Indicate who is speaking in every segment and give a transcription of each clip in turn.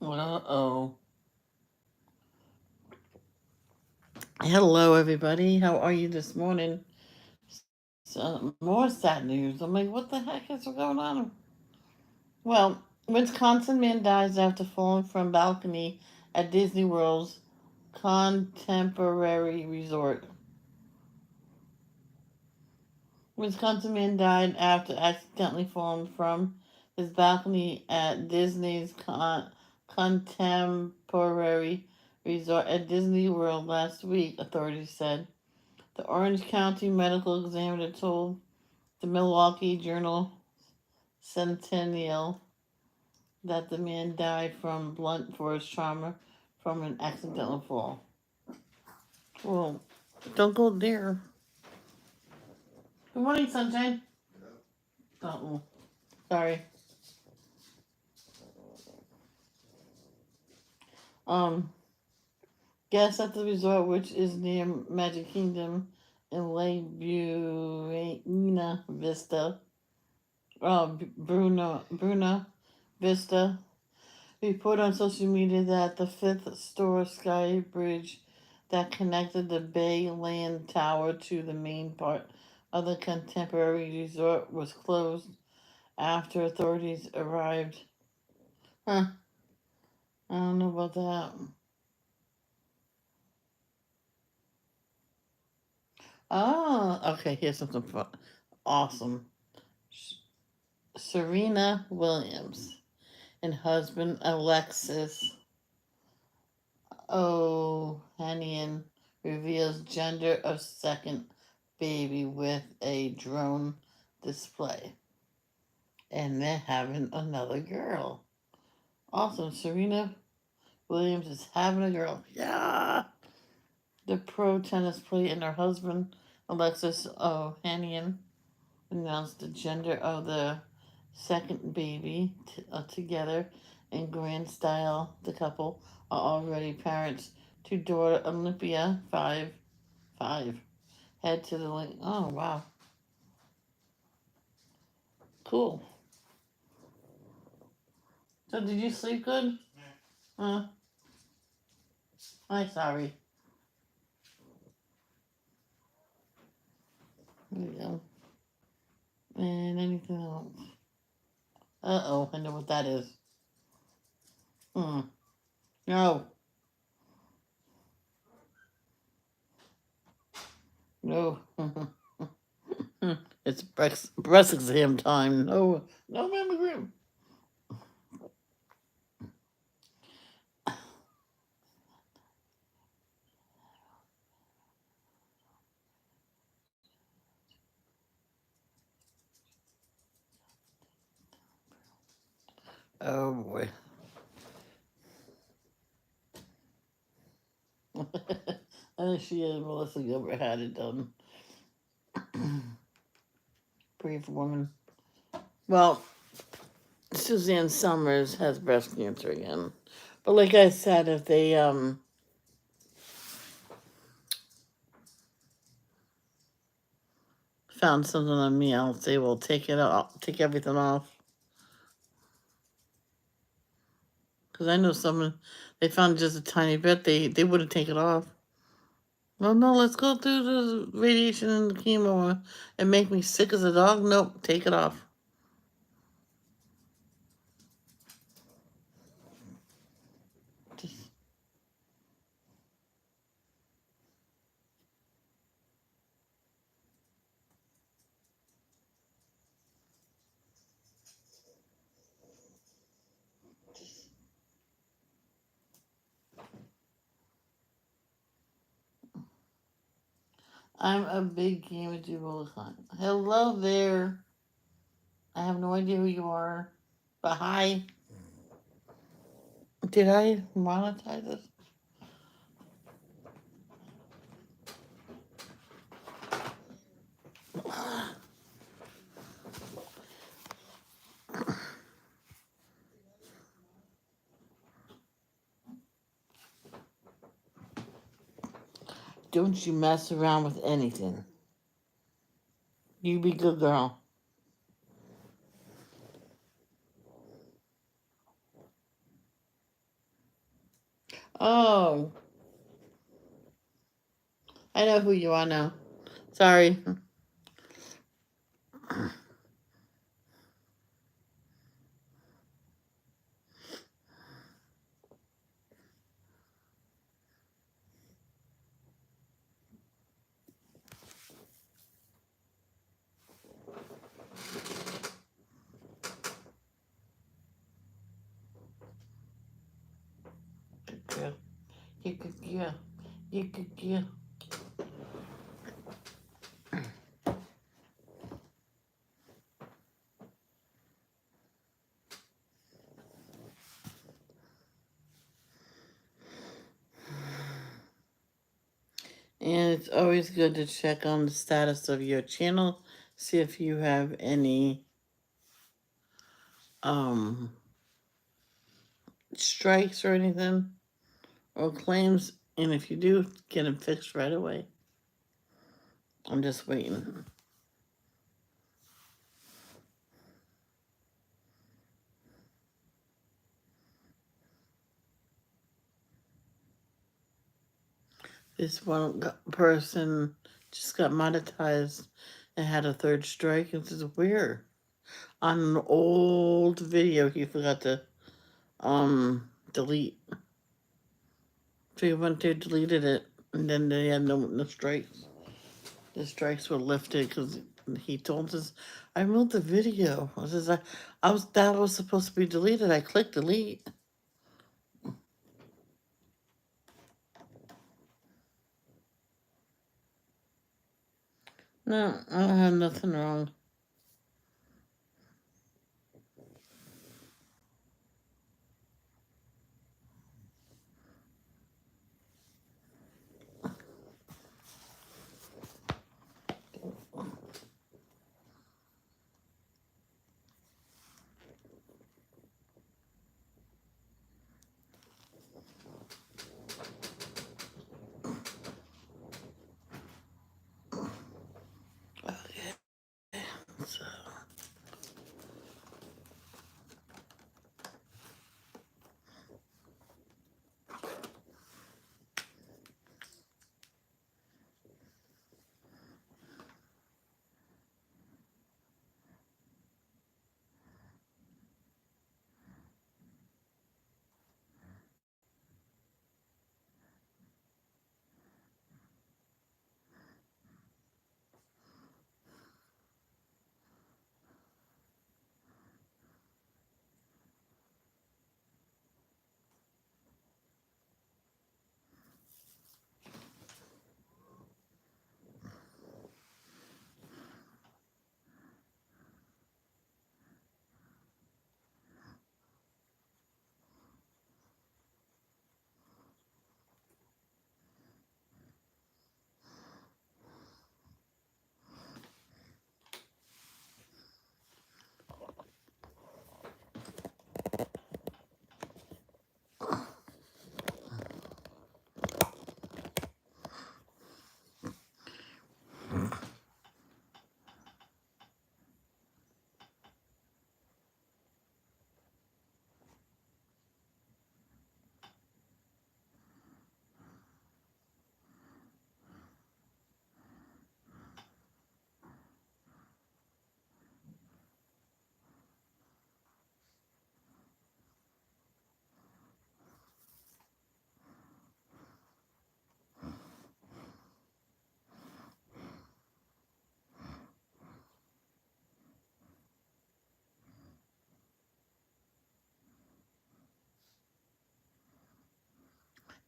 Speaker 1: Uh-oh. Hello, everybody. How are you this morning? More sad news. I'm like, what the heck is going on? Well, Wisconsin man dies after falling from balcony at Disney World's Contemporary Resort. Wisconsin man died after accidentally falling from his balcony at Disney's Contemporary Resort at Disney World last week, authorities said. The Orange County medical examiner told the Milwaukee Journal Sentinel that the man died from blunt force trauma from an accidental fall. Well, don't go there. Good morning, sunshine. Oh, sorry. Um, Guests at the resort, which is near Magic Kingdom in Lake Buena Vista, Bruna Vista, report on social media that the fifth store sky bridge that connected the Bay Land Tower to the main part of the contemporary resort was closed after authorities arrived. Huh, I don't know about that. Oh, okay, here's something fun. Awesome. Serena Williams and husband Alexis Ohanian reveals gender of second baby with a drone display. And they're having another girl. Awesome. Serena Williams is having a girl. Yeah. The pro tennis player and her husband, Alexis Ohanian, announced the gender of the second baby together in grand style. The couple are already parents to daughter Olympia, 5. Head to the link. Oh, wow. Cool. So, did you sleep good? Huh? I'm sorry. There we go. And anything else? Uh-oh, I know what that is. Hmm. No. No. It's breast exam time. No. No mammogram. Oh, boy. I think she and Melissa Gilbert had it done. Brave woman. Well, Suzanne Summers has breast cancer again. But like I said, if they found something on me, I'll say, well, take it off, take everything off. Because I know someone, they found just a tiny bit, they wouldn't take it off. Well, no, let's go through the radiation and the chemo and make me sick as a dog. Nope, take it off. Just, I'm a big gamer all the time. Hello there. I have no idea who you are, but hi. Did I monetize this? Don't you mess around with anything. You be good girl. Oh, I know who you are now. Sorry. Yeah. Yeah. Yeah. And it's always good to check on the status of your channel, see if you have any um strikes or anything or claims, and if you do, get them fixed right away. I'm just waiting. This one person just got monetized and had a third strike. This is weird. On an old video, he forgot to delete. So he went there, deleted it, and then they had no strikes. The strikes were lifted because he told us, "I removed the video." I says, that was supposed to be deleted. I clicked delete. No, I don't have nothing wrong. Okay, so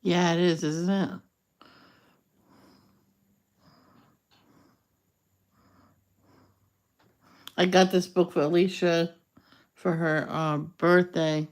Speaker 1: yeah, it is, isn't it? I got this book for Alicia for her birthday.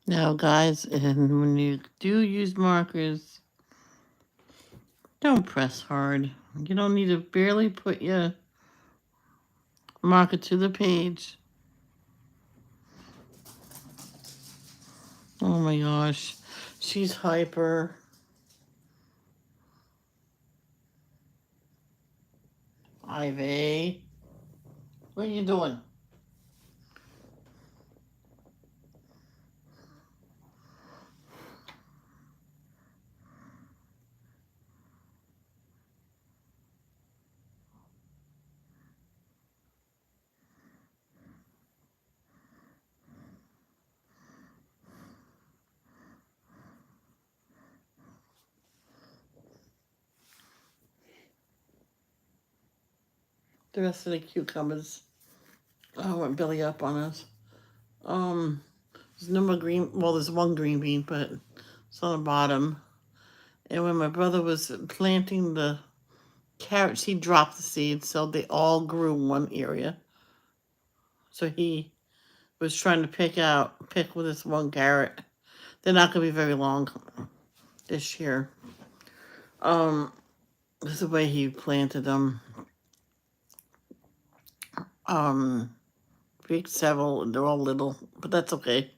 Speaker 1: Now, guys, and when you do use markers, don't press hard. You don't need to barely put your marker to the page. Oh my gosh, she's hyper. Ivy, what are you doing? The rest of the cucumbers went belly up on us. There's no more green. Well, there's one green bean, but it's on the bottom. And when my brother was planting the carrots, he dropped the seeds, so they all grew in one area. So he was trying to pick with this one carrot. They're not going to be very long this year. This is the way he planted them. Picked several, and they're all little, but that's okay.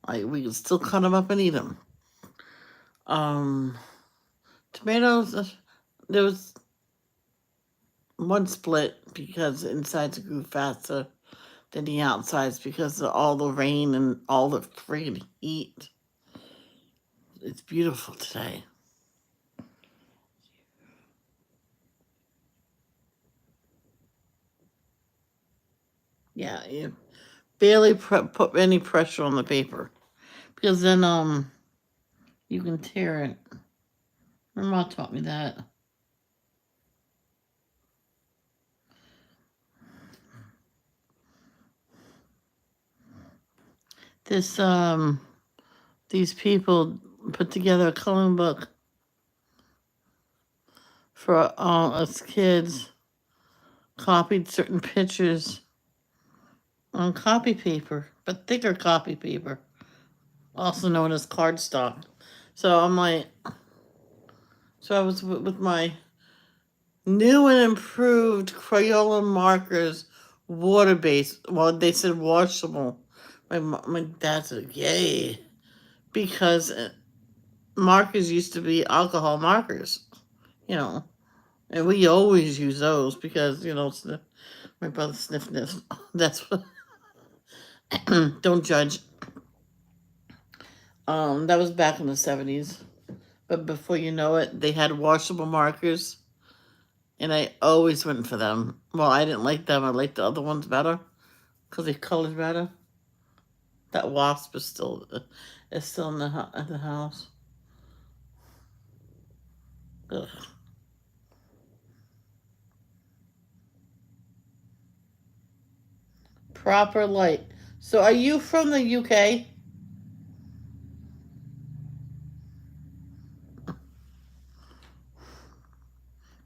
Speaker 1: We can still cut them up and eat them. Tomatoes, there was one split because the insides grew faster than the outsides because of all the rain and all the friggin' heat. It's beautiful today. Yeah, you barely put any pressure on the paper because then you can tear it. My mom taught me that. This these people put together a coloring book for us kids, copied certain pictures on copy paper, but thicker copy paper, also known as cardstock. So I'm like, so I was with my new and improved Crayola markers, water-based. Well, they said washable. My dad said, yay, because markers used to be alcohol markers, you know. And we always use those because, you know, my brother sniffed. That's what. Don't judge. That was back in the 70s. But before you know it, they had washable markers. And I always went for them. Well, I didn't like them. I liked the other ones better because they colored better. That wasp is still in the house. Ugh. Proper light. So are you from the UK?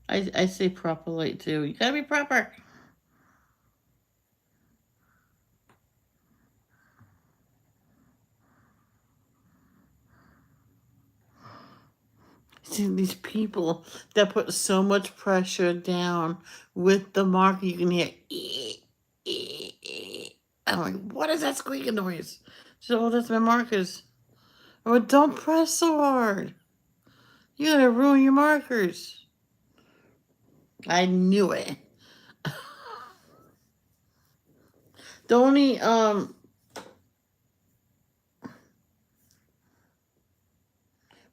Speaker 1: I say proper light too. You gotta be proper. See these people that put so much pressure down with the marker, you can hear. I'm like, what is that squeaking noise? She said, oh, that's my markers. I went, don't press so hard. You're gonna ruin your markers. I knew it. The only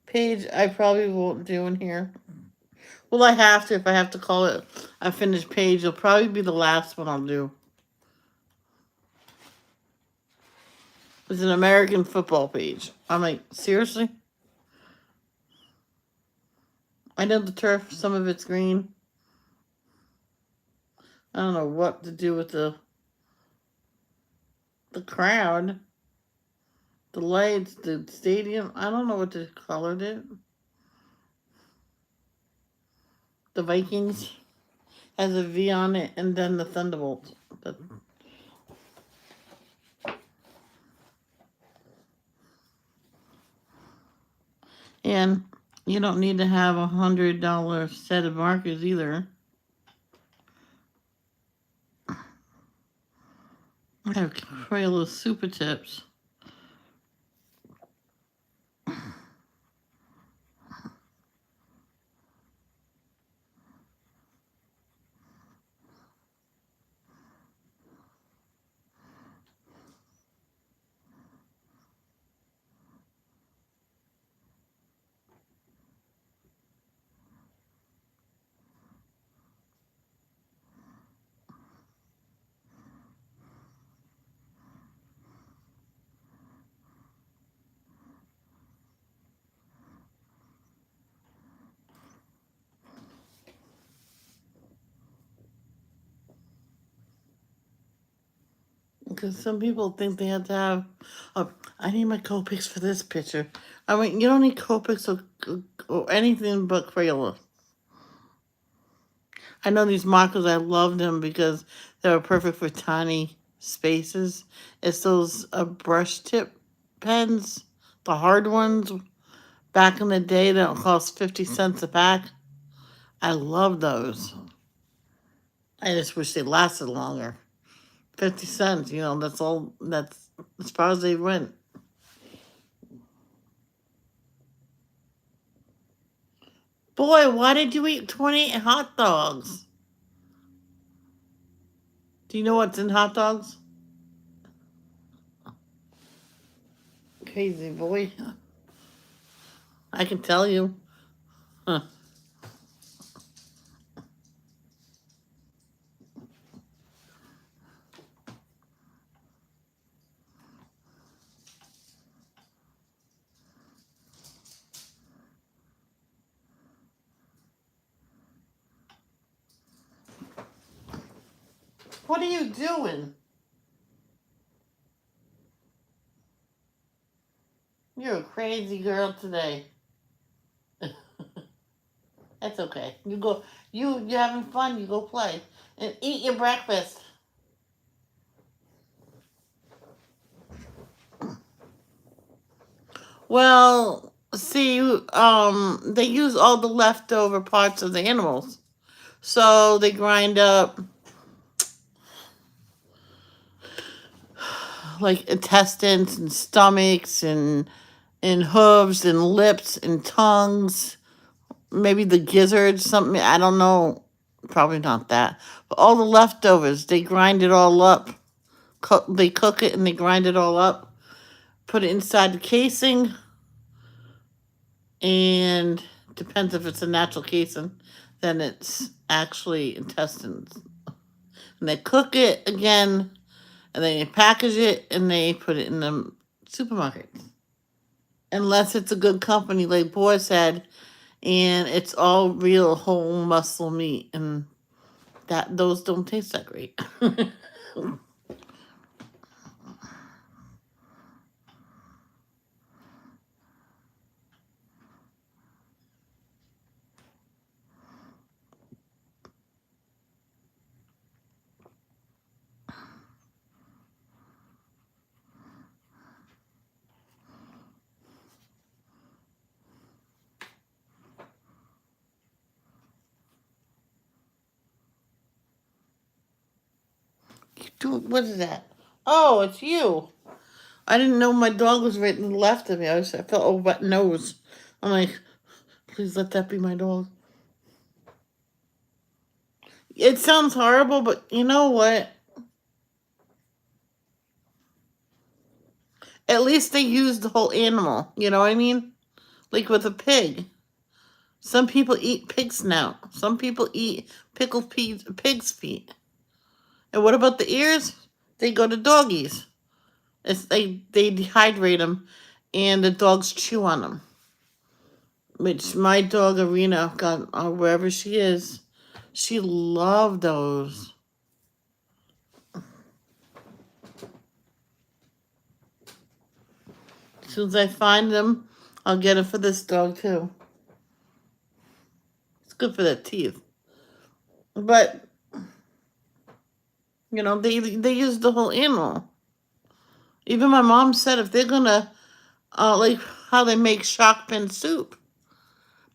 Speaker 1: page I probably won't do in here. Well, I have to. If I have to call it a finished page, it'll probably be the last one I'll do. It's an American football page. I'm like, seriously? I know the turf, some of it's green. I don't know what to do with the crowd, the lights, the stadium. I don't know what to color it. The Vikings has a V on it, and then the Thunderbolts. And you don't need to have $100 set of markers either. I have Crayola Super Tips. Because some people think they have to have, oh, I need my Copics for this picture. I mean, you don't need Copics or anything but Crayola. I know these markers, I love them because they were perfect for tiny spaces. It's those brush tip pens, the hard ones. Back in the day, that cost 50 cents a pack. I love those. I just wish they lasted longer. 50 cents, that's all, that's as far as they went. Boy, why did you eat 20 hot dogs? Do you know what's in hot dogs? Crazy boy. I can tell you. Huh. What are you doing? You're a crazy girl today. That's okay. You go. You're having fun. You go play and eat your breakfast. Well, see, they use all the leftover parts of the animals, so they grind up like intestines and stomachs and hooves and lips and tongues. Maybe the gizzards, something, I don't know. Probably not that. But all the leftovers, they grind it all up. They cook it and they grind it all up. Put it inside the casing. And depends if it's a natural casing, then it's actually intestines. And they cook it again, and then they package it, and they put it in the supermarket. Unless it's a good company, like Boy said, and it's all real whole muscle meat, and those don't taste that great. What is that? Oh, it's you. I didn't know my dog was right and left of me. I felt a wet nose. I'm like, please let that be my dog. It sounds horrible, but you know what? At least they use the whole animal. You know what I mean? Like with a pig. Some people eat pig snout. Some people eat pickled pig's feet. And what about the ears? They go to doggies. They dehydrate them, and the dogs chew on them. Which my dog Arena got wherever she is, she loved those. As soon as I find them, I'll get it for this dog too. It's good for the teeth. But they use the whole animal. Even my mom said if they're gonna like how they make shark fin soup,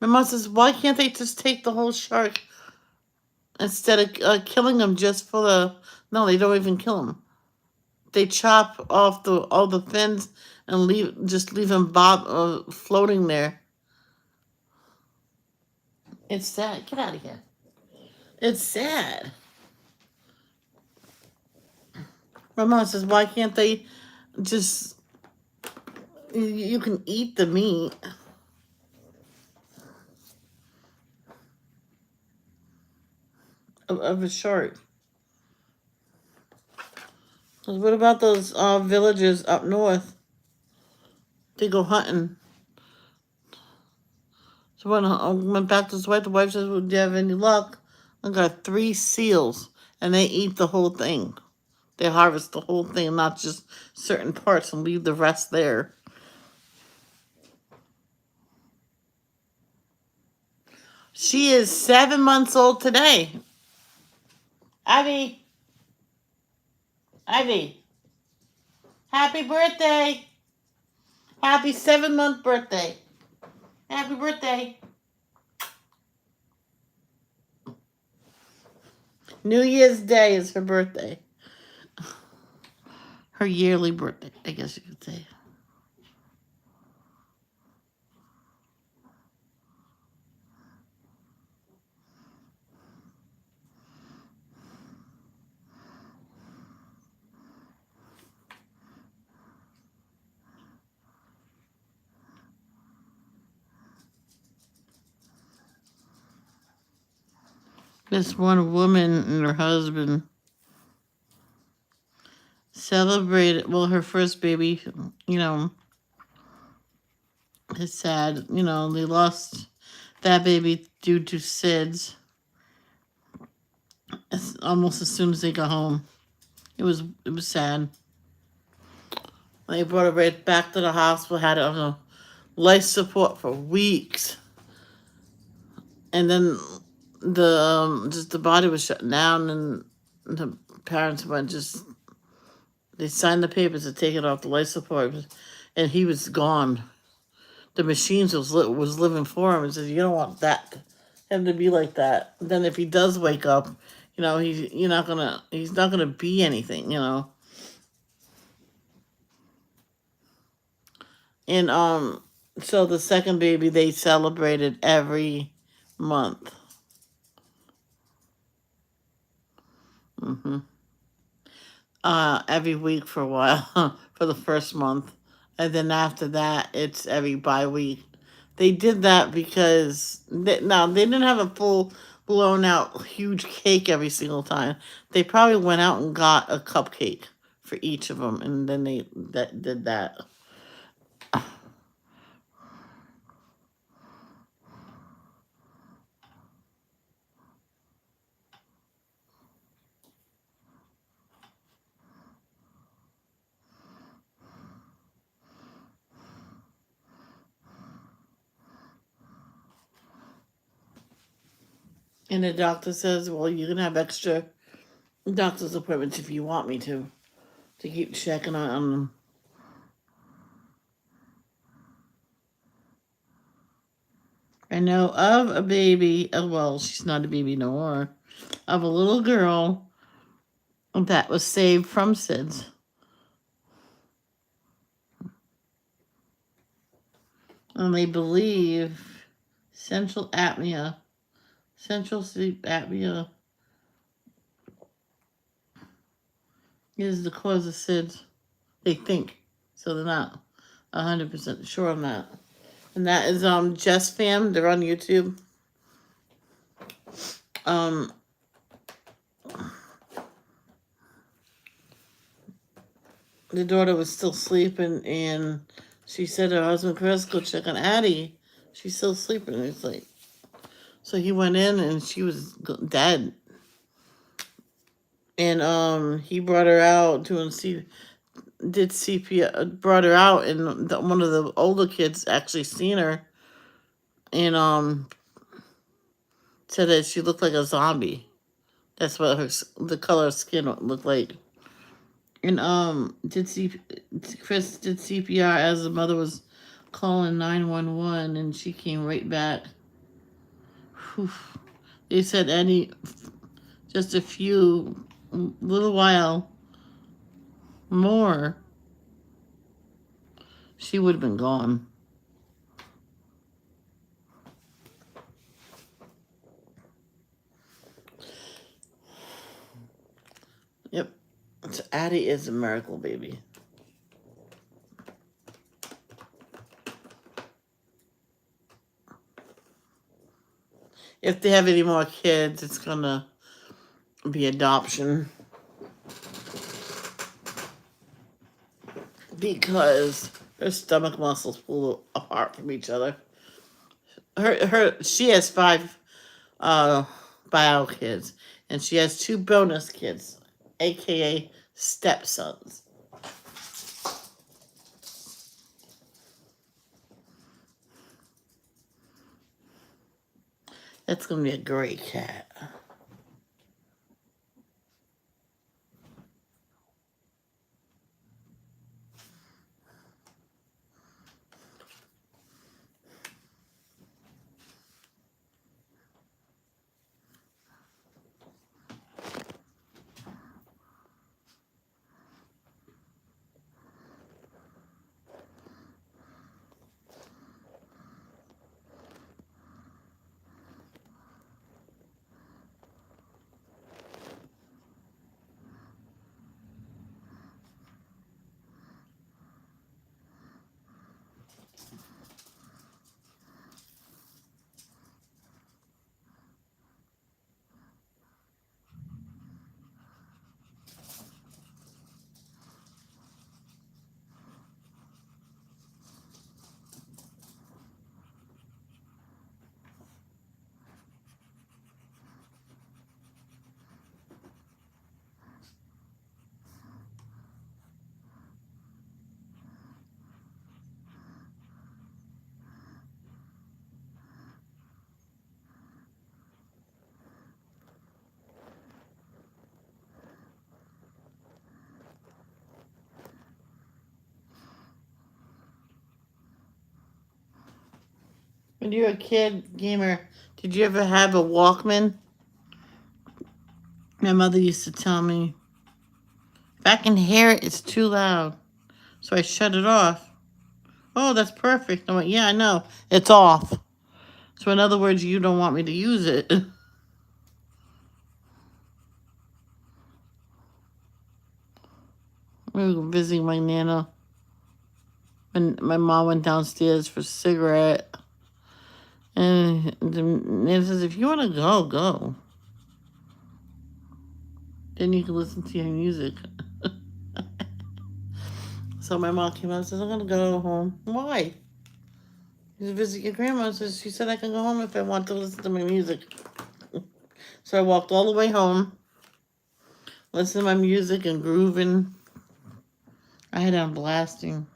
Speaker 1: My mom says, why can't they just take the whole shark instead of killing them just for the... No, they don't even kill them. They chop off all the fins and leave them floating there. It's sad. Get out of here. It's sad. My mom says, why can't they just... You can eat the meat. Of a shark. What about those villages up north? They go hunting. So when I went back to his wife, the wife says, well, do you have any luck? I got 3 seals, and they eat the whole thing. They harvest the whole thing, not just certain parts, and leave the rest there. She is 7 months old today. Ivy. Happy birthday. Happy 7-month birthday. Happy birthday. New Year's Day is her birthday. Her yearly birthday, I guess you could say. This one woman and her husband celebrated, well, her first baby, it's sad, they lost that baby due to SIDS almost as soon as they got home. It was sad. They brought her right back to the hospital, had it on a life support for weeks. And then the body was shut down, and the parents they signed the papers to take it off the life support, and he was gone. The machines was living for him, and said, you don't want him to be like that. Then if he does wake up, he's not gonna be anything, And so the second baby they celebrated every month. Every week for a while, for the first month. And then after that, it's every bi-week. They did that because, they didn't have a full blown out huge cake every single time. They probably went out and got a cupcake for each of them, and then they did that. And the doctor says, well, you can have extra doctor's appointments if you want me to keep checking on them. I know of a baby, well, she's not a baby no more, of a little girl that was saved from SIDS. And they believe central sleep apnea is the cause of SIDS. They think. So they're not 100% sure on that. And that is Jess Fam. They're on YouTube. The daughter was still sleeping, and she said her husband, Chris, go check on Addie. She's still sleeping. And it's like, so he went in, and she was dead. And he brought her out did CPR, brought her out, and one of the older kids actually seen her, and said that she looked like a zombie. That's what the color of skin looked like. And Chris did CPR as the mother was calling 911, and she came right back. They said just a little while more, she would have been gone. Yep. So Addie is a miracle baby. If they have any more kids, it's gonna be adoption. Because her stomach muscles pull apart from each other. She has 5 bio kids, and she has 2 bonus kids, aka stepsons. That's gonna be a great cat. When you were a kid, gamer, did you ever have a Walkman? My mother used to tell me, if I can hear it, it's too loud. So I shut it off. Oh, that's perfect. I went, yeah, I know. It's off. So in other words, you don't want me to use it. We were visiting my Nana. And my mom went downstairs for a cigarette. And the Nana says, if you want to go, go. Then you can listen to your music. So my mom came out and says, I'm going to go home. Why? You visit your grandma. Says she said I can go home if I want to listen to my music. So I walked all the way home, listened to my music and grooving. I had it on blasting.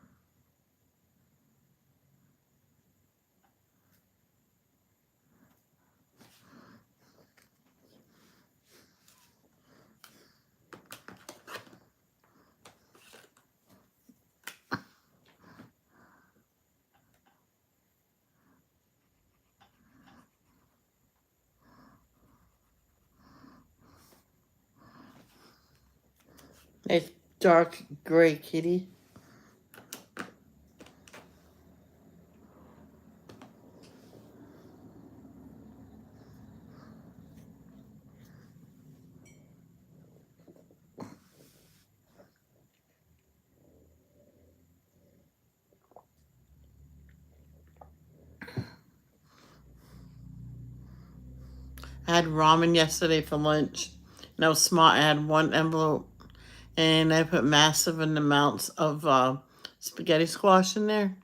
Speaker 1: Nice dark gray kitty. I had ramen yesterday for lunch. And I was smart. I had 1 envelope. And I put massive amounts of spaghetti squash in there.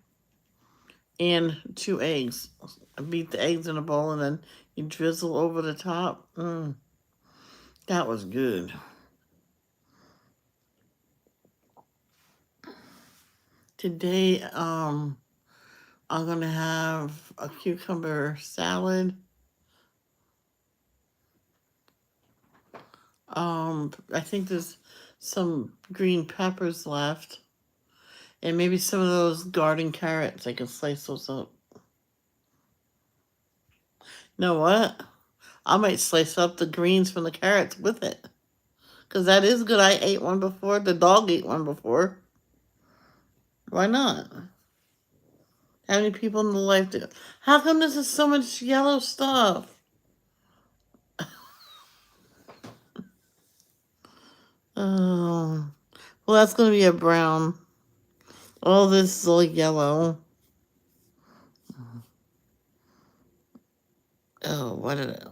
Speaker 1: And 2 eggs. I beat the eggs in a bowl and then you drizzle over the top. That was good. Today, I'm gonna have a cucumber salad. I think there's some green peppers left. And maybe some of those garden carrots. I can slice those up. Know what? I might slice up the greens from the carrots with it. Because that is good. I ate one before. The dog ate one before. Why not? How many people in the life do? How come this is so much yellow stuff? Oh, well, that's going to be a brown. All this is all yellow. Oh, what did it?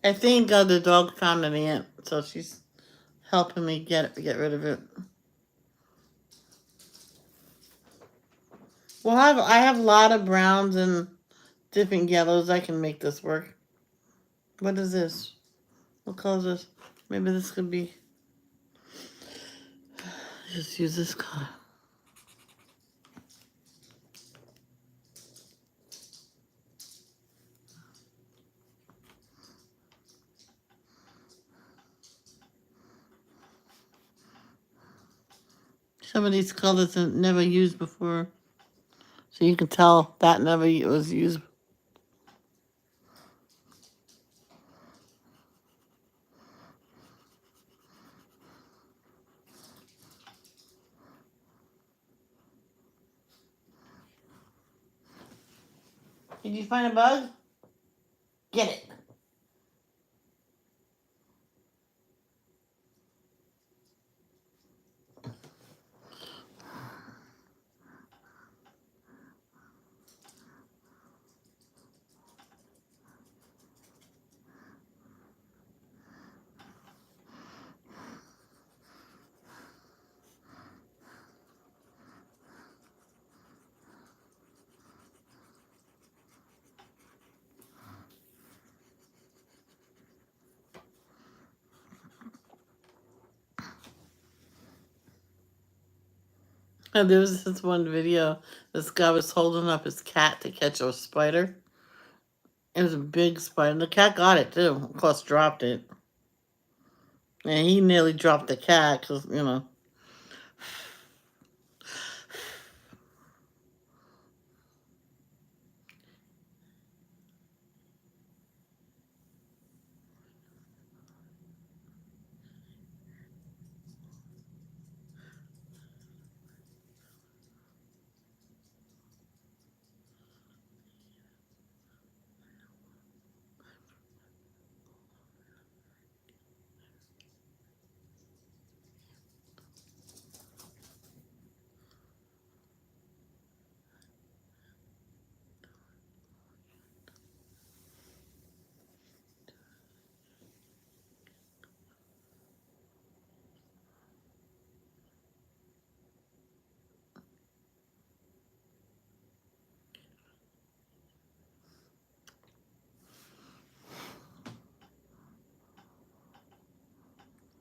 Speaker 1: I think the dog found an ant, so she's helping me get rid of it. Well, I have a lot of browns and different yellows. I can make this work. What is this? What color is this? Maybe this could be. Just use this color. Some of these colors are never used before. So you can tell that never was used. Did you find a bug? Get it. And there was this one video. This guy was holding up his cat to catch a spider. It was a big spider. The cat got it too. Of course, dropped it. And he nearly dropped the cat because, you know.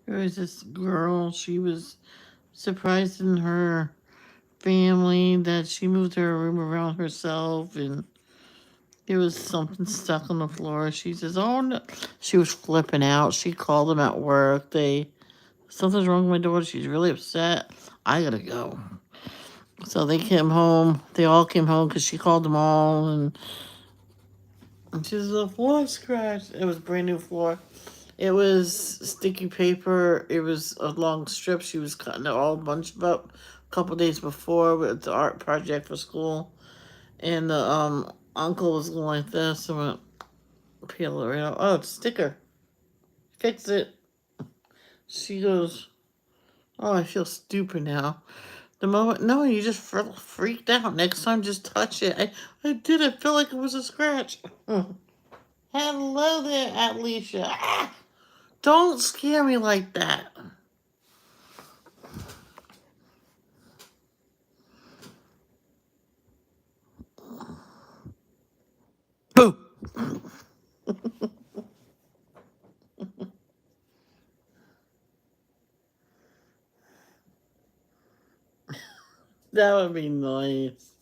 Speaker 1: There was this girl. She was surprised in her family that she moved her room around herself and there was something stuck on the floor. She says, "Oh no!" She was flipping out. She called them at work. Something's wrong with my daughter. She's really upset. I gotta go. So they came home. They all came home because she called them all, and she says the floor scratched. It was a brand new floor. It was sticky paper. It was a long strip. She was cutting it all a bunch of up a couple days before with the art project for school, and the uncle was going like this. I went, peel it right out. Oh, it's a sticker. Fix it. She goes, "Oh, I feel stupid now." The moment, no, you just freaked out. Next time, just touch it. I didn't feel like it was a scratch. Hello there, Alicia. Ah, don't scare me like that. That would be nice.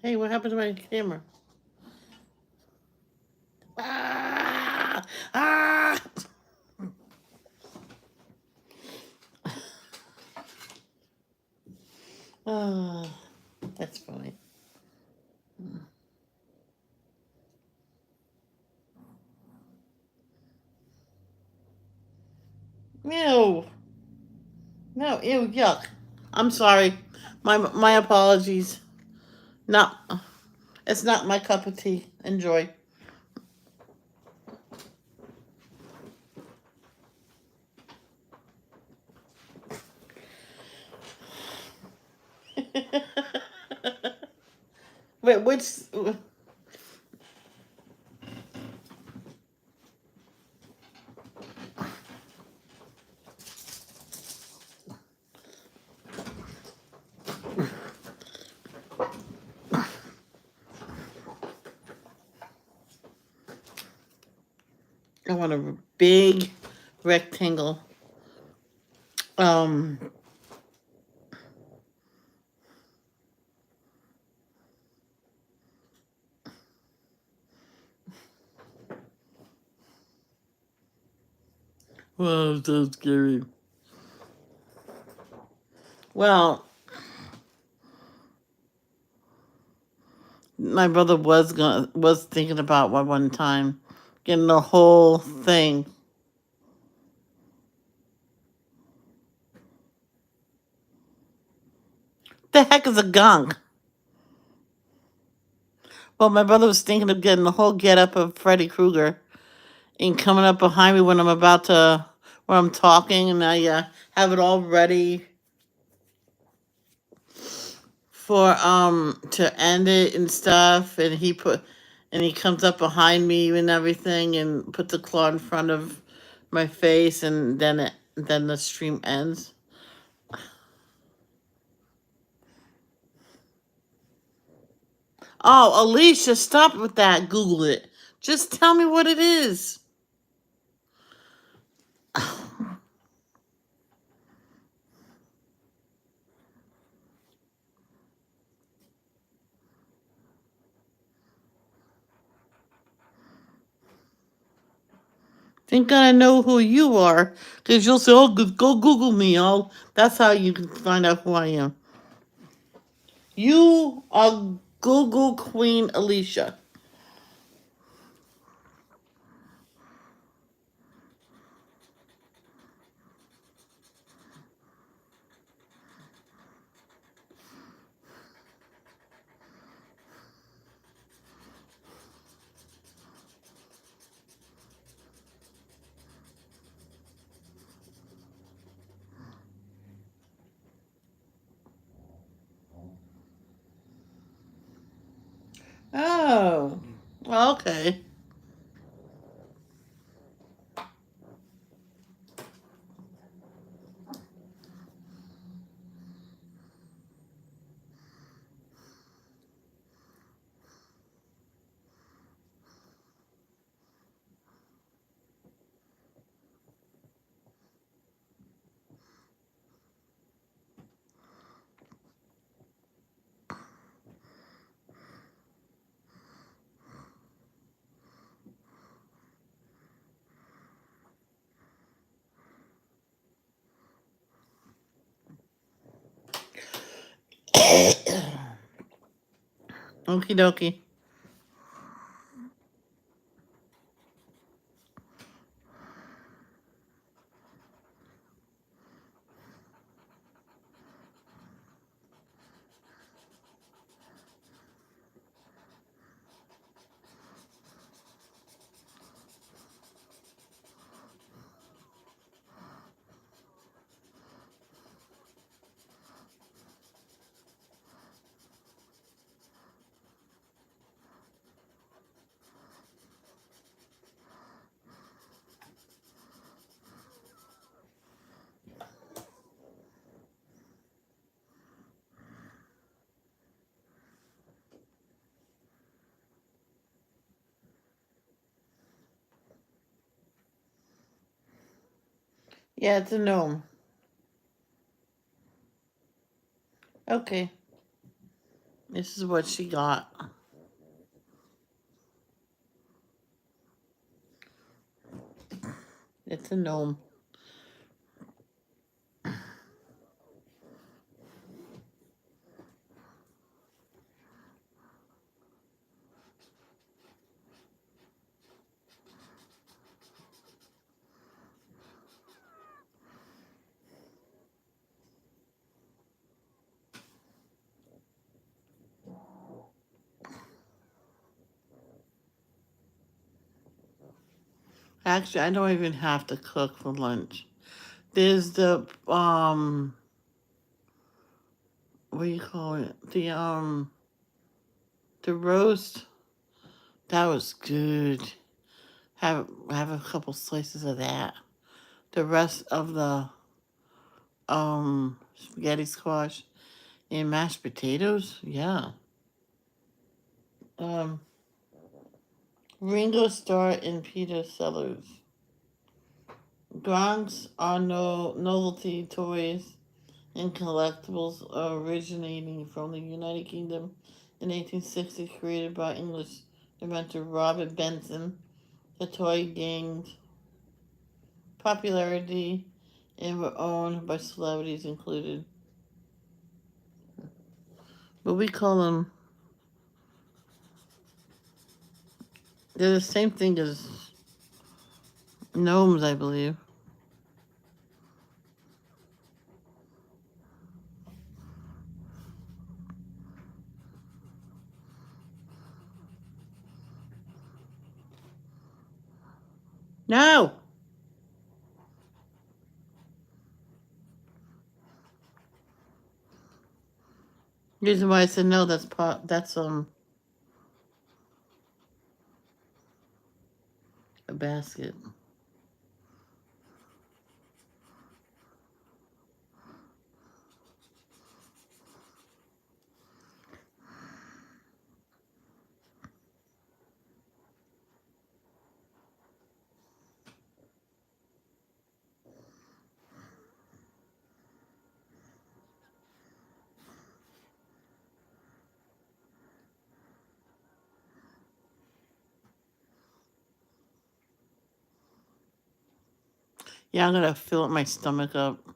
Speaker 1: Hey, what happened to my camera? Ah! Ah! Ah, that's funny. Ew. No, ew, yuck. I'm sorry. My apologies. No, it's not my cup of tea. Enjoy. Wait, which? I want a big rectangle. Um. Wow, so scary. Well, my brother was thinking about one time getting the whole thing. The heck is a gunk? Well, my brother was thinking of getting the whole getup of Freddy Krueger and coming up behind me when when I'm talking, and I have it all ready for to end it and stuff. And he comes up behind me and everything, and puts a claw in front of my face, and then the stream ends. Oh, Alicia, stop with that. Google it. Just tell me what it is. Thank God I know who you are, because you'll say, "Oh, go Google me." Oh, that's how you can find out who I am. You are Google Queen Alicia. Oh, okay. Okie dokie. Yeah, it's a gnome. Okay. This is what she got. It's a gnome. Actually, I don't even have to cook for lunch. There's what do you call it? The roast. That was good. Have a couple slices of that. The rest of the spaghetti squash and mashed potatoes, yeah. Um, Ringo Starr and Peter Sellers. Gronks are novelty toys and collectibles originating from the United Kingdom in 1860, created by English inventor Robert Benson. The toy gained popularity and were owned by celebrities included. But we call them, they're the same thing as gnomes, I believe. No! Reason why I said no, that's a basket. Yeah, I'm gonna fill up my stomach up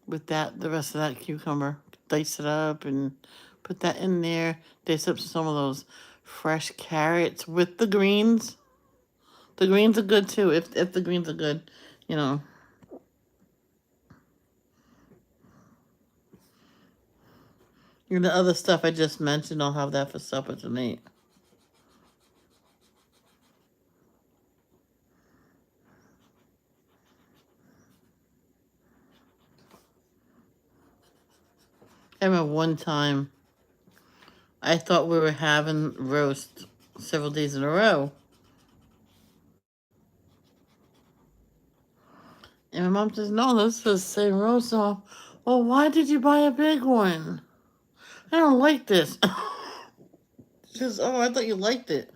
Speaker 1: with that, the rest of that cucumber. Dice it up and put that in there. Dice up some of those fresh carrots with the greens. The greens are good too, if the greens are good, you know. And the other stuff I just mentioned, I'll have that for supper tonight. I remember one time I thought we were having roast several days in a row. And my mom says, no, this is the same roast. So, well, why did you buy a big one? I don't like this. She says, oh, I thought you liked it.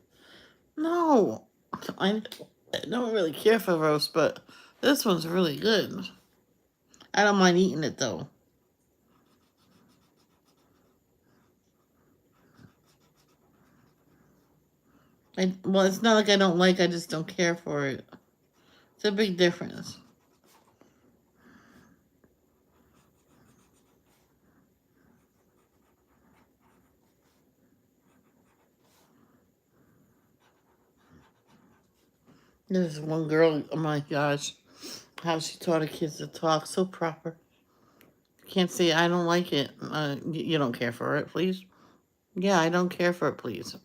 Speaker 1: No, I don't really care for roast, but this one's really good. I don't mind eating it though. Well, it's not like I don't like. I just don't care for it. It's a big difference. There's one girl. Oh my gosh, how she taught her kids to talk so proper. Can't say I don't like it. You don't care for it, please. Yeah, I don't care for it, please.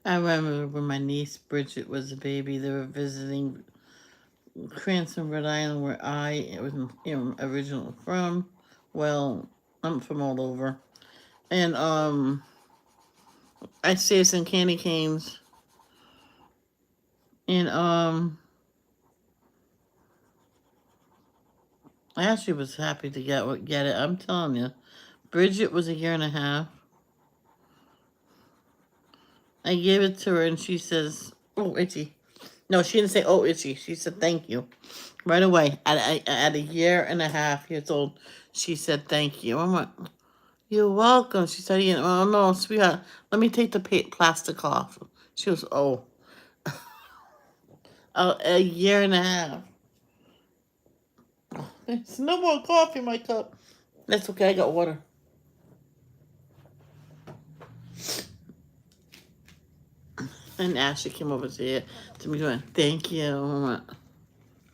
Speaker 1: I remember when my niece Bridget was a baby. They were visiting Cranston, Rhode Island, where I was originally from. Well, I'm from all over. And I stayed some candy canes. And I actually was happy to get it. I'm telling you. Bridget was a year and a half. I gave it to her and she says, "Oh, itchy." No, she didn't say, "Oh, itchy." She said, "Thank you." Right away. At a year and a half years old, she said, "Thank you." I'm like, "You're welcome." She said, "Oh, no, sweetheart. Let me take the plastic off." She was, "Oh." A year and a half. There's no more coffee in my cup. That's okay. I got water. And Ashley came over to me going, "Thank you." I'm like,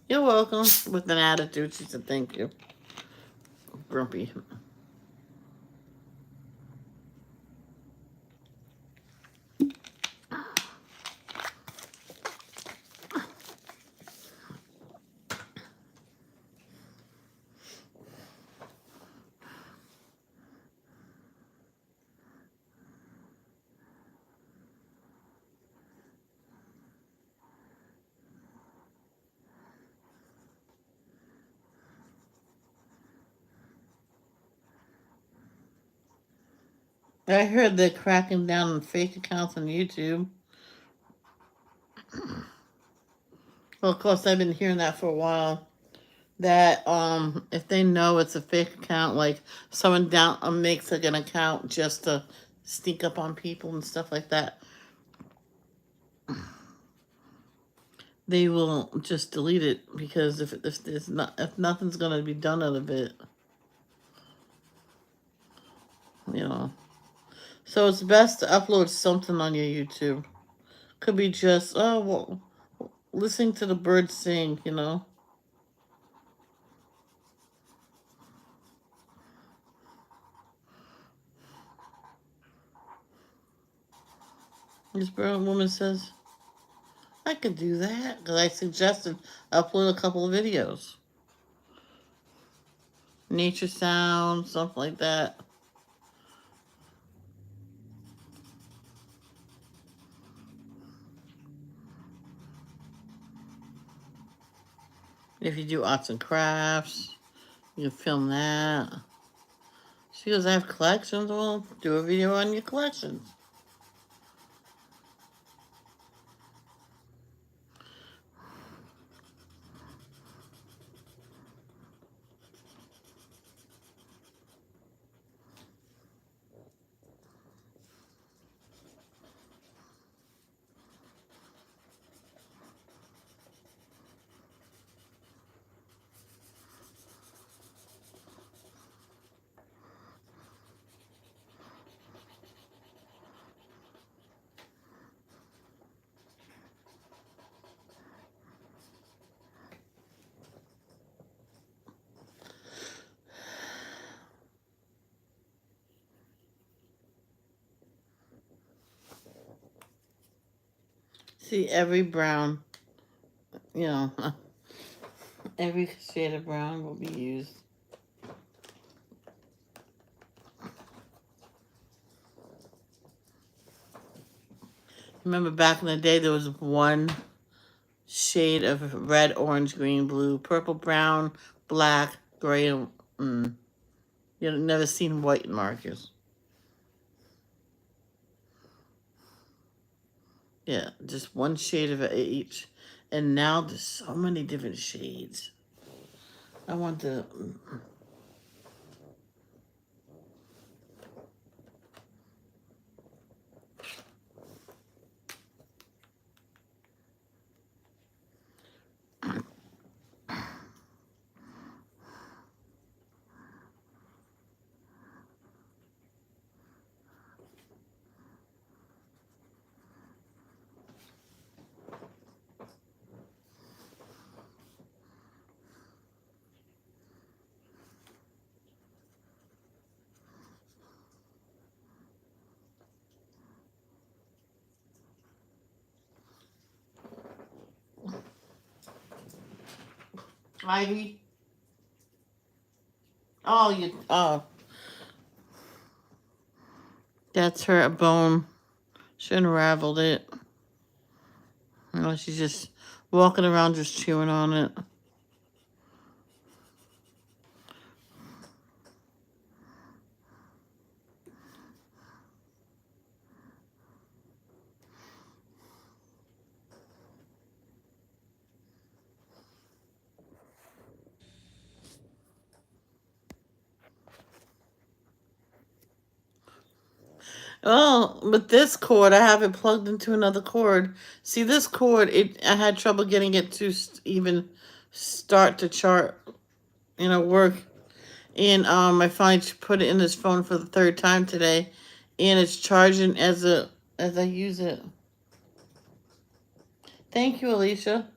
Speaker 1: "You're welcome." With an attitude, she said, "Thank you." Grumpy. I heard they're cracking down on fake accounts on YouTube. Well, of course, I've been hearing that for a while. That if they know it's a fake account, like someone down makes like an account just to sneak up on people and stuff like that, they will just delete it because if nothing's gonna be done out of it, you know. So it's best to upload something on your YouTube. Could be just listening to the birds sing, you know. This bird woman says, "I could do that," because I suggested upload a couple of videos, nature sounds, something like that. If you do arts and crafts, you can film that. She goes, "I have collections." Well, do a video on your collections. See, every brown, you know, every shade of brown will be used. Remember back in the day, there was one shade of red, orange, green, blue, purple, brown, black, gray, and you've never seen white markers. Yeah, just one shade of each. And now there's so many different shades. I want to. Ivy. Oh, you. Oh. That's her bone. She unraveled it. You know, she's just walking around just chewing on it. Oh, but this cord, I have it plugged into another cord. See, this cord, I had trouble getting it to even start to chart, work. And I finally put it in this phone for the third time today, and it's charging as I use it. Thank you, Alicia.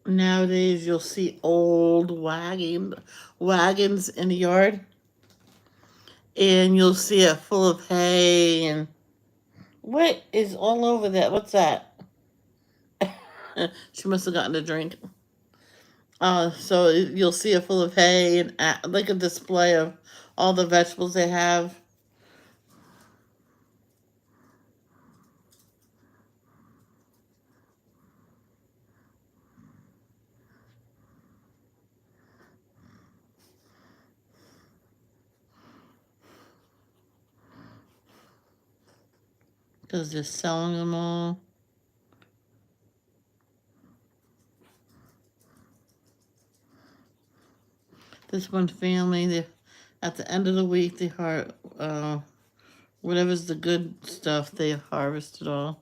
Speaker 1: Nowadays, you'll see old wagons in the yard, and you'll see it full of hay and what is all over that? What's that? She must have gotten a drink. So you'll see it full of hay and like a display of all the vegetables they have. Because they're selling them all. This one family, they at the end of the week, they whatever's the good stuff, they harvest it all.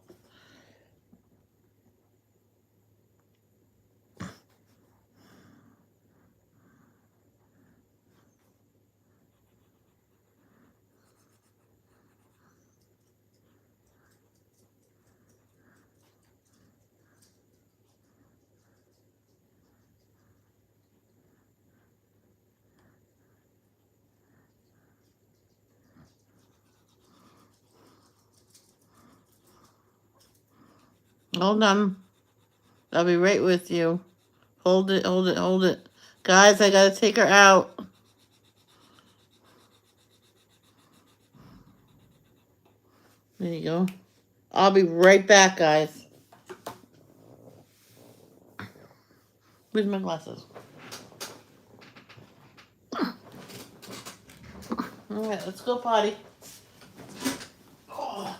Speaker 1: Hold on. I'll be right with you. Hold it, hold it, hold it. Guys, I gotta take her out. There you go. I'll be right back, guys. Where's my glasses? Alright, let's go potty. Oh.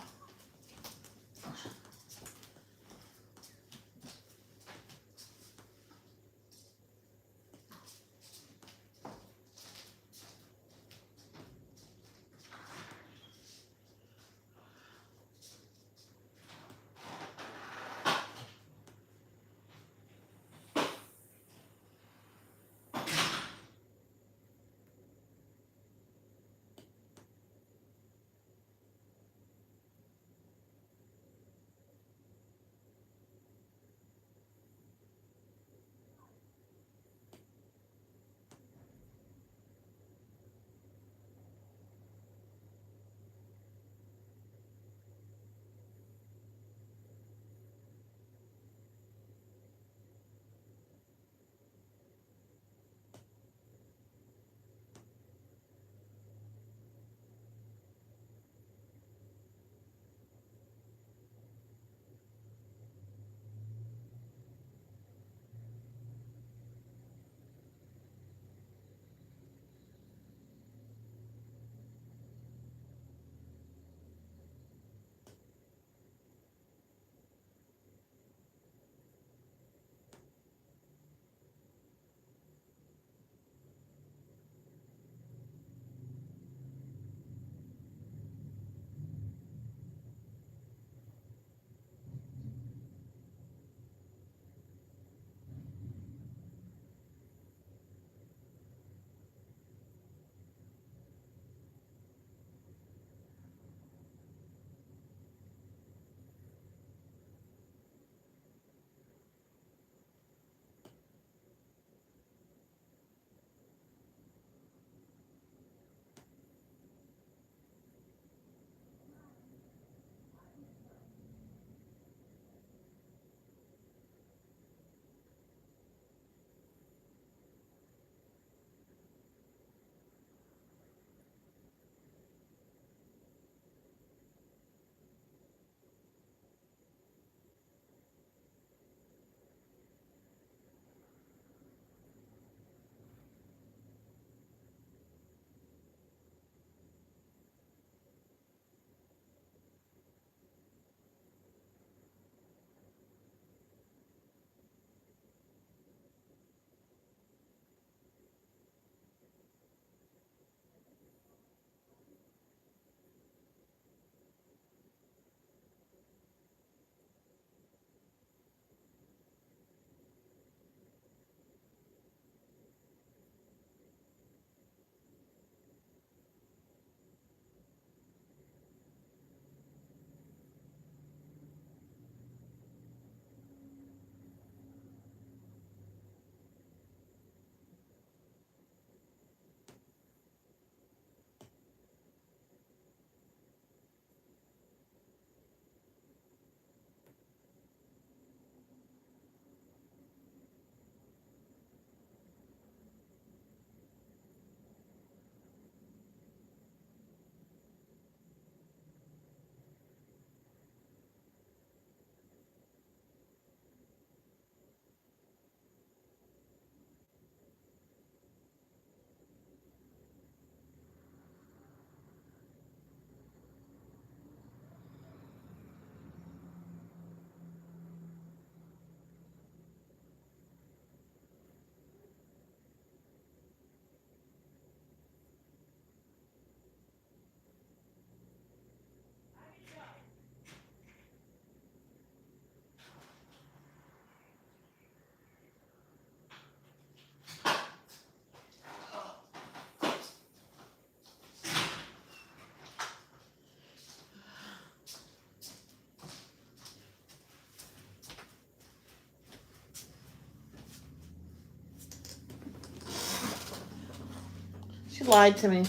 Speaker 1: lied to me.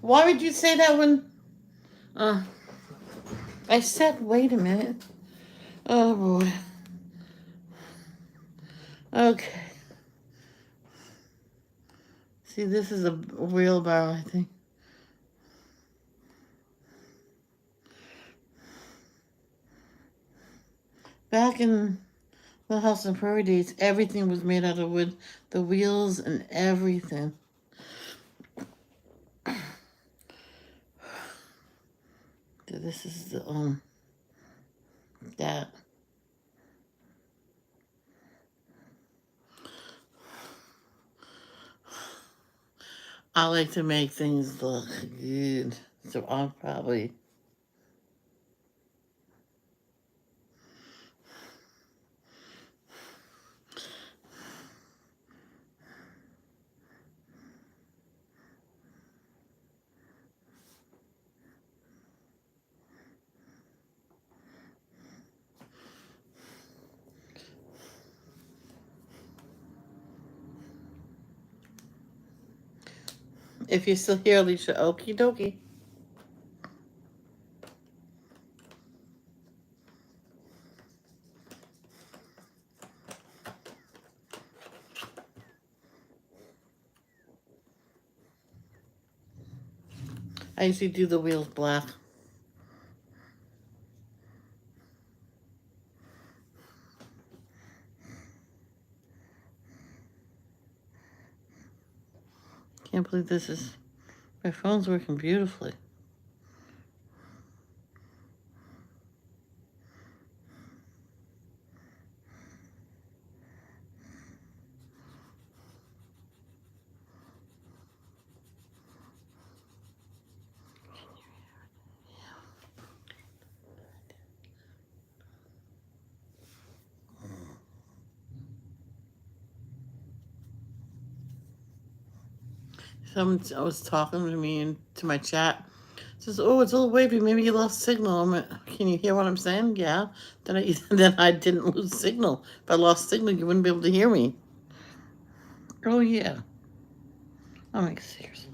Speaker 1: Why would you say that when... I said, wait a minute. Oh, boy. Okay. See, this is a wheelbarrow, I think. Back in the House of Prairie days, everything was made out of wood. The wheels and everything. This is the, that. I like to make things look good. So I'll probably... If you're still here, Alicia, okie dokie. I usually do the wheels black. Can't believe this is... My phone's working beautifully. Someone was talking to me and to my chat. Says, "Oh, it's a little wavy. Maybe you lost signal." I'm like, "Can you hear what I'm saying?" Yeah. Then I didn't lose signal. If I lost signal, you wouldn't be able to hear me. Oh yeah. I'm like, seriously.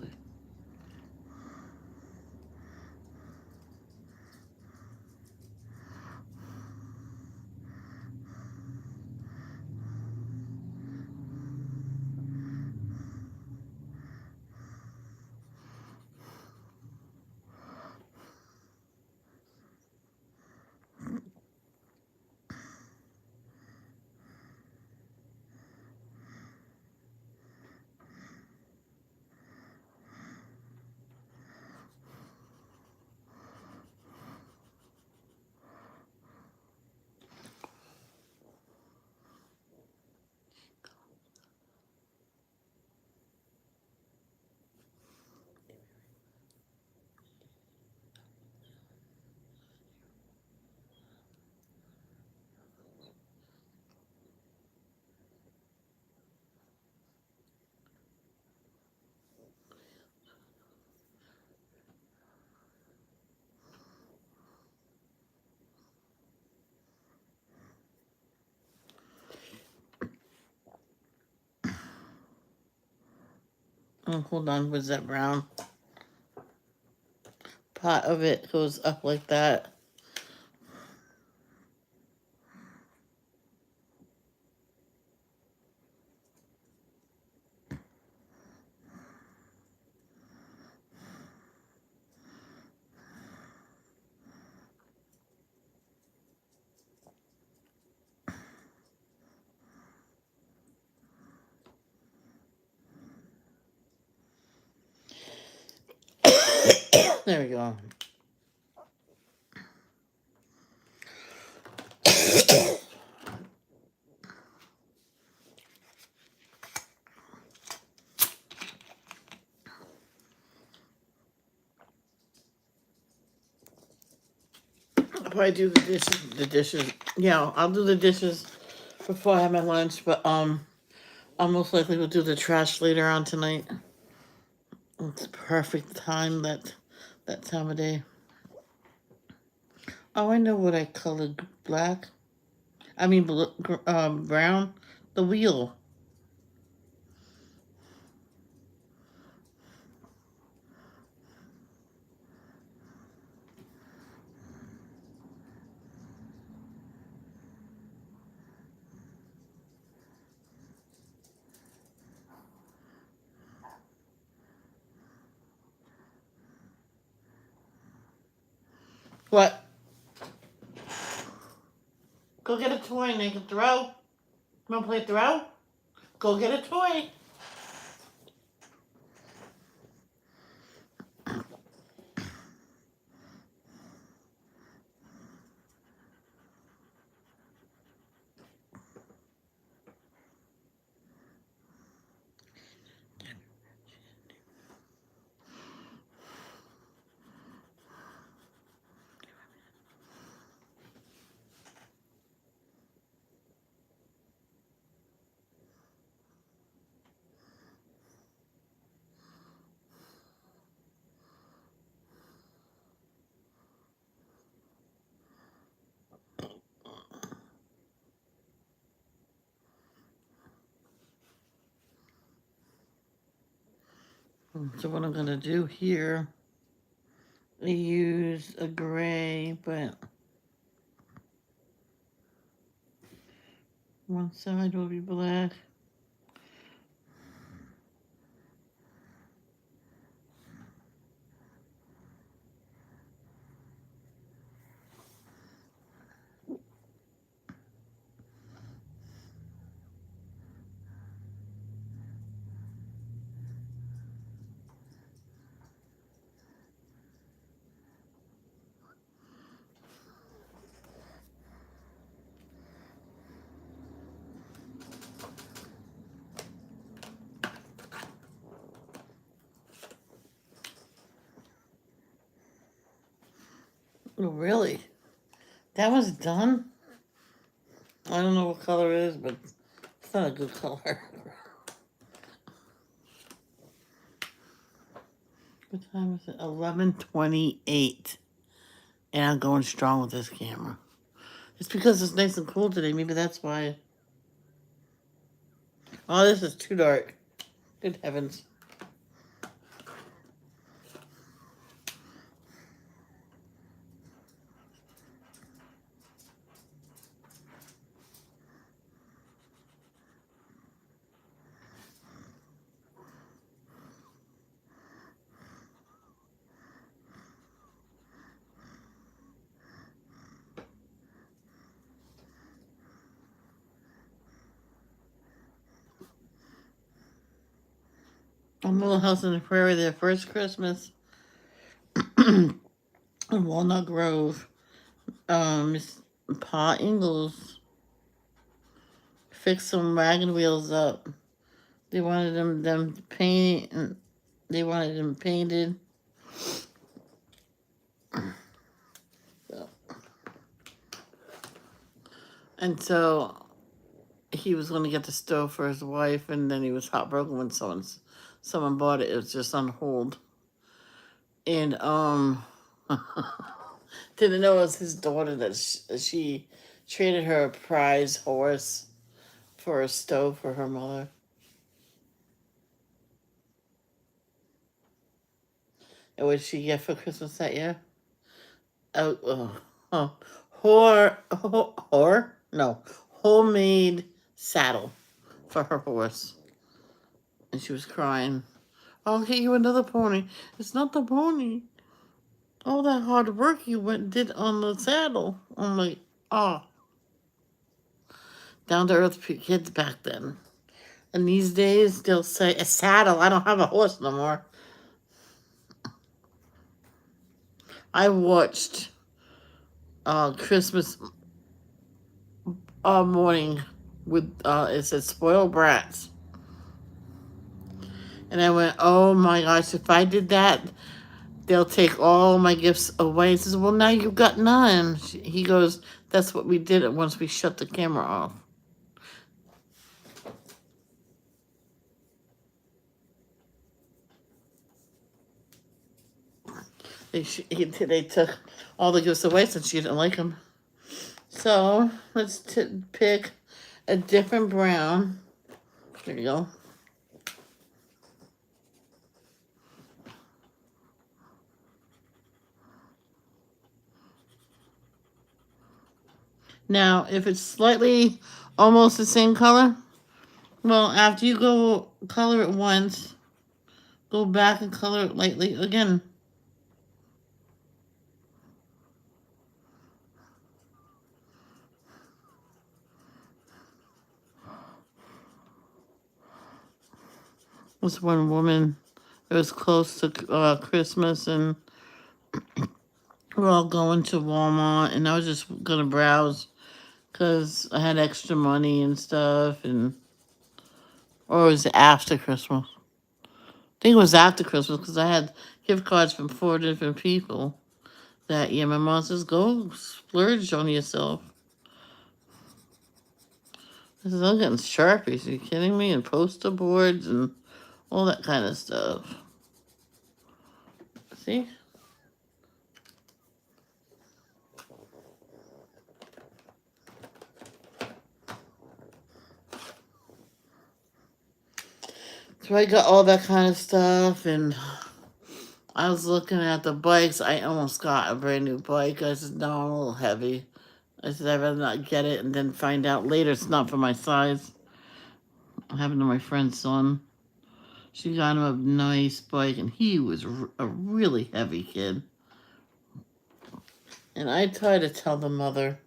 Speaker 1: Oh, hold on. Was that brown? Part of it goes up like that. There we go. I'll probably do the dishes. Yeah, I'll do the dishes before I have my lunch, but I most likely will do the trash later on tonight. It's perfect time that time of day. Oh, I know what I colored black. I mean brown. The wheel. What? Go get a toy and they can throw. You wanna play throw? Go get a toy. So what I'm gonna do here, I use a gray, but one side will be black. Oh, really? That was done? I don't know what color it is, but it's not a good color. What time is it? 11:28. And I'm going strong with this camera. It's because it's nice and cool today. Maybe that's why. Oh, this is too dark. Good heavens. On Little House on the Prairie, their first Christmas in Walnut Grove. Miss Pa Ingalls fixed some wagon wheels up. They wanted them painted. They wanted them painted. And so he was going to get the stove for his wife, and then he was heartbroken when someone bought it. It was just on hold. And didn't know it was his daughter that she traded her a prize horse for a stove for her mother. And what did she get for Christmas that year? Homemade saddle for her horse. And she was crying. I'll get you another pony. It's not the pony. All that hard work you did on the saddle. I'm like, oh. Down to earth kids back then. And these days they'll say, a saddle. I don't have a horse no more. I watched Christmas morning with it said Spoiled Brats. And I went, oh my gosh, if I did that, they'll take all my gifts away. He says, well, now you've got none. He goes, that's what we did once we shut the camera off. They took all the gifts away since she didn't like them. So let's pick a different brown. There you go. Now, if it's slightly almost the same color, well, after you go color it once, go back and color it lightly again. This one woman, it was close to Christmas, and we're all going to Walmart, and I was just gonna browse because I had extra money and stuff, or it was after Christmas. I think it was after Christmas because I had gift cards from 4 different people that year. My mom says, go splurge on yourself. I said, I'm getting Sharpies. Are you kidding me? And poster boards and all that kind of stuff. See? So I got all that kind of stuff, and I was looking at the bikes. I almost got a brand new bike. I said, no, I'm a little heavy. I said, I'd rather not get it and then find out later it's not for my size. It happened to my friend's son. She got him a nice bike, and he was a really heavy kid. And I tried to tell the mother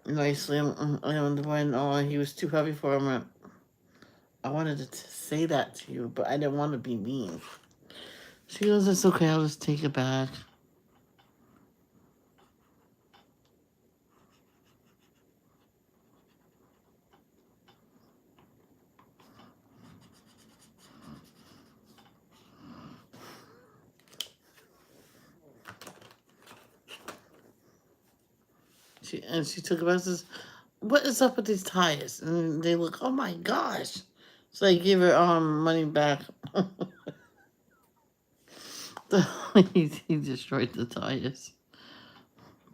Speaker 1: nicely when he was too heavy for him. I wanted to say that to you, but I didn't want to be mean. She goes, it's okay, I'll just take it back. She took it back and says, what is up with these tires? And they look, oh my gosh. So I gave her money back. He destroyed the tires.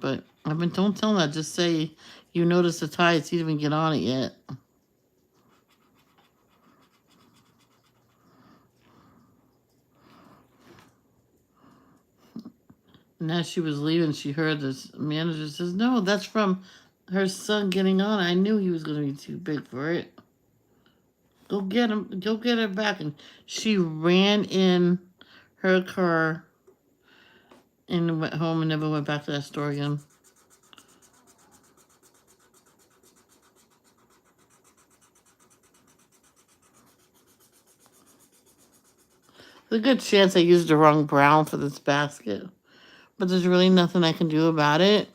Speaker 1: But don't tell that. Just say you noticed the tires. He didn't even get on it yet. And as she was leaving, she heard this manager says, no, that's from her son getting on. I knew he was going to be too big for it. Go get him. Go get her back. And she ran in her car and went home and never went back to that store again. There's a good chance I used the wrong brown for this basket, but there's really nothing I can do about it.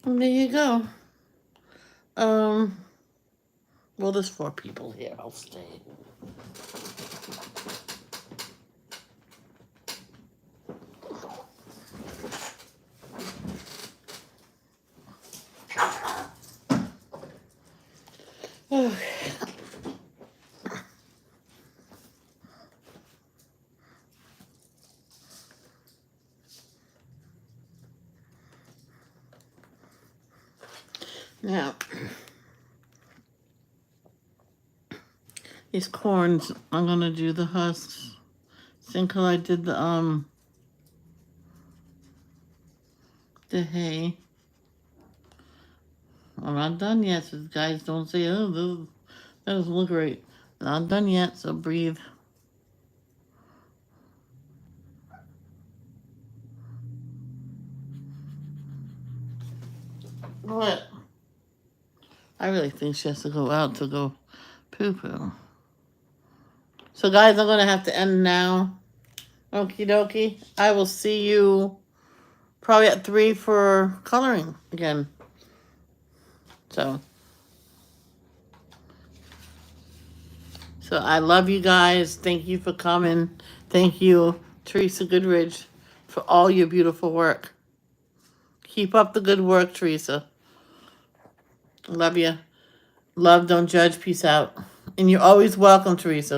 Speaker 1: And there you go. Well, there's 4 people here. I'll stay. Okay. Now, these corns, I'm gonna do the husks. Until I did the hay. I'm not done yet, so guys don't say, oh, that doesn't look right. Not done yet, so breathe. What? I really think she has to go out to go poo-poo. So guys, I'm going to have to end now. Okie dokie. I will see you probably at 3 for coloring again. So I love you guys. Thank you for coming. Thank you, Theresa Goodridge, for all your beautiful work. Keep up the good work, Theresa. Love you. Love, don't judge. Peace out. And you're always welcome, Theresa.